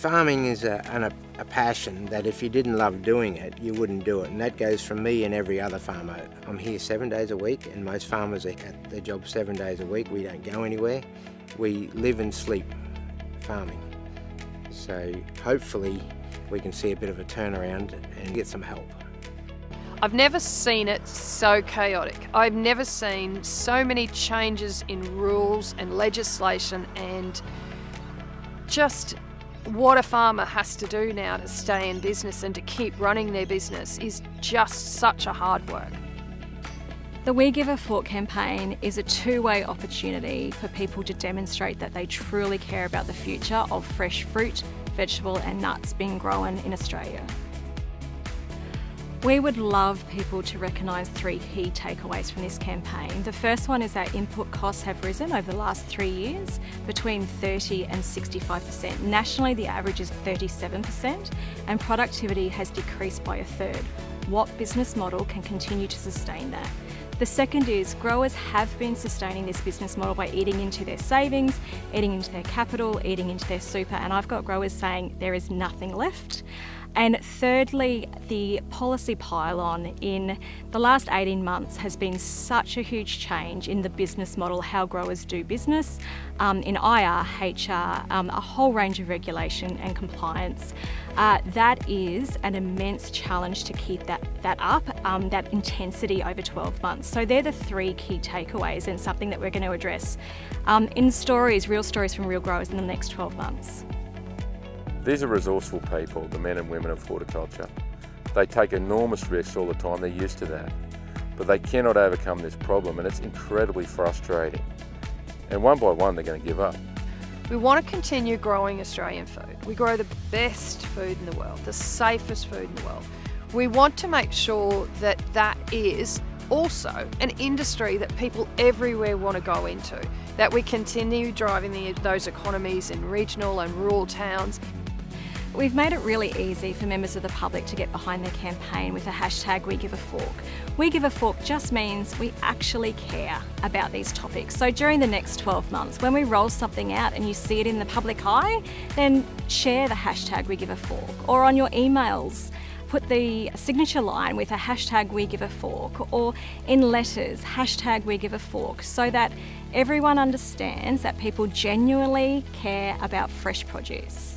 Farming is a passion that if you didn't love doing it, you wouldn't do it. And that goes from me and every other farmer. I'm here 7 days a week, and most farmers are at their job 7 days a week. We don't go anywhere. We live and sleep farming. So hopefully we can see a bit of a turnaround and get some help. I've never seen it so chaotic. I've never seen so many changes in rules and legislation, and just what a farmer has to do now to stay in business and to keep running their business is just such a hard work. The We Give a Fork campaign is a two-way opportunity for people to demonstrate that they truly care about the future of fresh fruit, vegetable and nuts being grown in Australia. We would love people to recognise 3 key takeaways from this campaign. The first one is that input costs have risen over the last 3 years between 30 and 65%. Nationally, the average is 37%, and productivity has decreased by 1/3. What business model can continue to sustain that? The second is growers have been sustaining this business model by eating into their savings, eating into their capital, eating into their super, and I've got growers saying there is nothing left. And thirdly, the policy pylon in the last 18 months has been such a huge change in the business model, how growers do business, in IR, HR, a whole range of regulation and compliance. That is an immense challenge to keep that up, that intensity over 12 months. So they're the 3 key takeaways, and something that we're going to address in stories, real stories from real growers in the next 12 months. These are resourceful people, the men and women of horticulture. They take enormous risks all the time, they're used to that. But they cannot overcome this problem, and it's incredibly frustrating. And one by one, they're going to give up. We want to continue growing Australian food. We grow the best food in the world, the safest food in the world. We want to make sure that that is also an industry that people everywhere want to go into, that we continue driving those economies in regional and rural towns. We've made it really easy for members of the public to get behind their campaign with the hashtag We Give a Fork. We Give a Fork just means we actually care about these topics. So during the next 12 months, when we roll something out and you see it in the public eye, then share the hashtag We Give a Fork, or on your emails, put the signature line with a hashtag We Give a Fork, or in letters, hashtag We Give a Fork, so that everyone understands that people genuinely care about fresh produce.